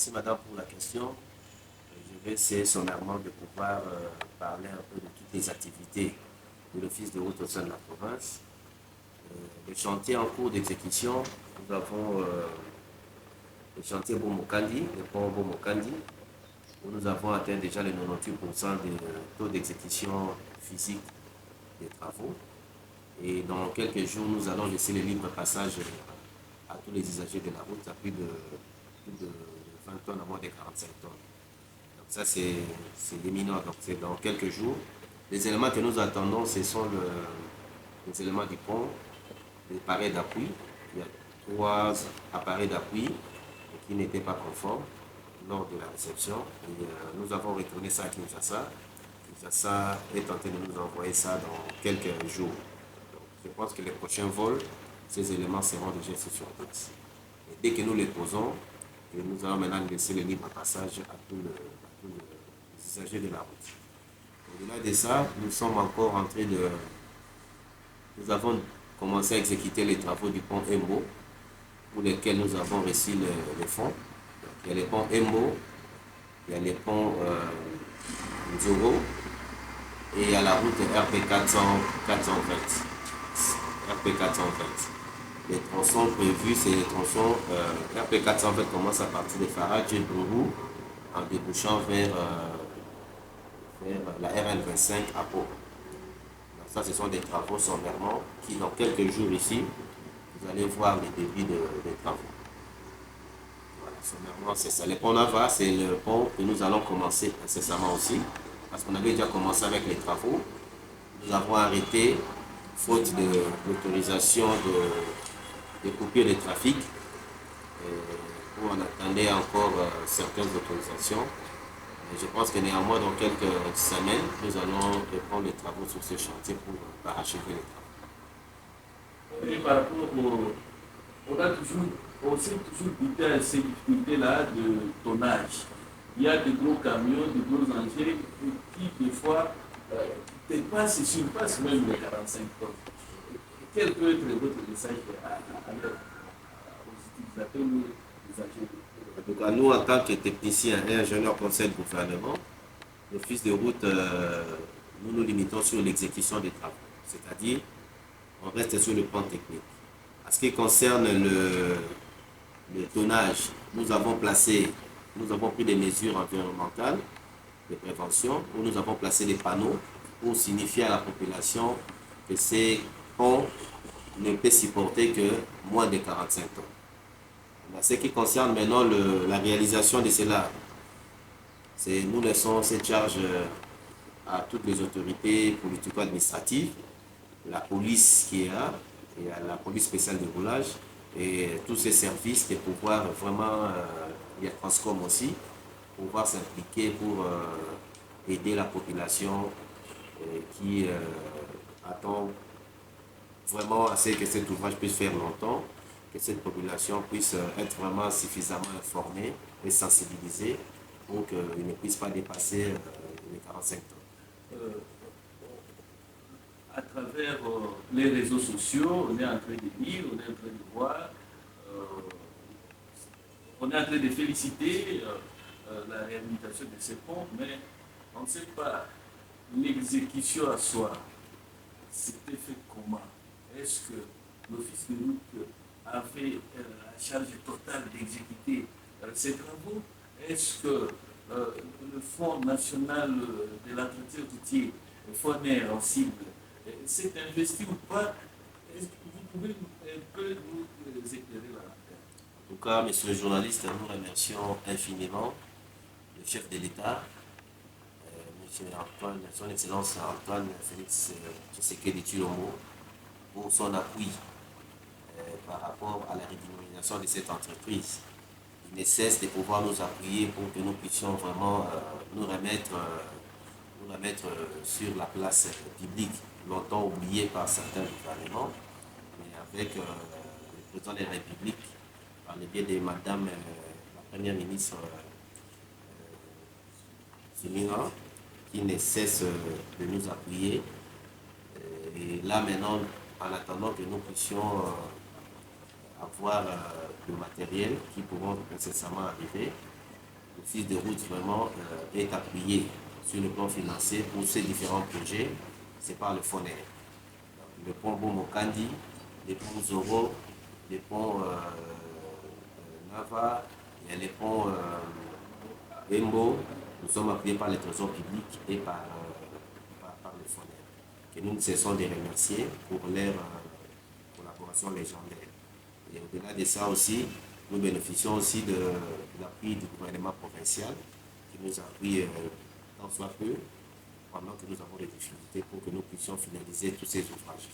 Merci madame pour la question. Je vais essayer sommairement de pouvoir parler un peu de toutes les activités de l'Office de route au sein de la province. Les chantiers en cours d'exécution, nous avons le chantier Bomokandi, le pont Bomokandi, où nous avons atteint déjà les 98% de taux d'exécution physique des travaux. Et dans quelques jours, nous allons laisser le libre passage à tous les usagers de la route à plus de 20 tonnes à moins de 45 tonnes. Donc ça, c'est éminent. Donc c'est dans quelques jours. Les éléments que nous attendons, ce sont les éléments du pont, les appareils d'appui. Il y a 3 appareils d'appui qui n'étaient pas conformes lors de la réception. Et, nous avons retourné ça à Kinshasa. Kinshasa est en train de nous envoyer ça dans quelques jours. Donc, je pense que les prochains vols, ces éléments seront déjà sur place. Et dès que nous les posons, nous allons maintenant laisser le libre passage à tous les usagers de la route. Au-delà de ça, nous sommes encore en train de... Nous avons commencé à exécuter les travaux du pont Embo, pour lesquels nous avons reçu les fonds. Donc, il y a les ponts Embo, il y a les ponts Nzoro, et il y a la route RP 420. RP 420. Les tronçons prévus, c'est les tronçons RP 420 commence à partir de Faradj et Bourou en débouchant vers la RN 25 à Pau. Donc ça, ce sont des travaux sommairement qui, dans quelques jours ici, vous allez voir les débits des travaux. Voilà, sommairement, c'est ça. Le pont Nava, c'est le pont que nous allons commencer incessamment aussi, parce qu'on avait déjà commencé avec les travaux. Nous avons arrêté, faute de l'autorisation de coupures de trafic, où on attendait encore certaines autorisations. Et je pense que néanmoins, dans quelques semaines, nous allons reprendre les travaux sur ce chantier pour parachever les travaux. Et par rapport on a toujours goûté à ces difficultés-là de tonnage. Il y a de gros camions, de gros engins qui, des fois, dépassent et surpassent même les 45 tonnes. Quel peut être votre message aux utilisateurs ou aux usagers? En tout cas, nous, en tant que techniciens et ingénieurs conseil de gouvernement, l'Office de route, nous nous limitons sur l'exécution des travaux. C'est-à-dire, on reste sur le plan technique. En ce qui concerne le tonnage, nous avons pris des mesures environnementales de prévention, où nous avons placé des panneaux pour signifier à la population que ces ponts ne peuvent supporter que moins de 45 tonnes. En ce qui concerne maintenant la réalisation de cela, nous laissons cette charge à toutes les autorités politico-administratives, la police qui est là, et à la police spéciale de roulage, et tous ces services de pouvoir vraiment, il y a Transcom aussi, pouvoir s'impliquer pour aider la population qui attend vraiment à ce que cet ouvrage puisse faire longtemps, que cette population puisse être vraiment suffisamment informée et sensibilisée pour qu'il ne puisse pas dépasser les 45 tonnes. À travers les réseaux sociaux, on est en train de lire, on est en train de voir, on est en train de féliciter la réhabilitation de ces ponts, mais on ne sait pas l'exécution à soi. C'était fait comment? Est-ce que l'Office de route avait la charge totale d'exécuter ces travaux? Est-ce que le Fonds national de l'entretien routier, le FONER en cible, s'est investi ou pas? Est-ce que vous pouvez un peu nous éclairer là-dedans? En tout cas, monsieur le journaliste, nous remercions infiniment le chef de l'État, monsieur Antoine, son Excellence Antoine Félix Tshisekedi Tshilombo, pour son appui par rapport à la redynamisation de cette entreprise. Il ne cesse de pouvoir nous appuyer pour que nous puissions vraiment nous remettre sur la place publique, longtemps oubliée par certains gouvernements, mais avec le président de la République, par le biais de Madame la Première ministre Zimina, qui ne cesse de nous appuyer. Et là maintenant, en attendant que nous puissions avoir le matériel qui pourront incessamment arriver, l'Office de route vraiment est appuyé sur le plan financier pour ces différents projets, c'est par le FONER. Le pont Bomokandi, les ponts Zoro, les ponts Nava, il y a les ponts Embo, nous sommes appuyés par les trésors publics et par le FONER, que nous ne cessons de remercier pour leur collaboration légendaire. Et au-delà de ça aussi, nous bénéficions aussi de l'appui du gouvernement provincial qui nous appuie tant soit peu pendant que nous avons des difficultés pour que nous puissions finaliser tous ces ouvrages.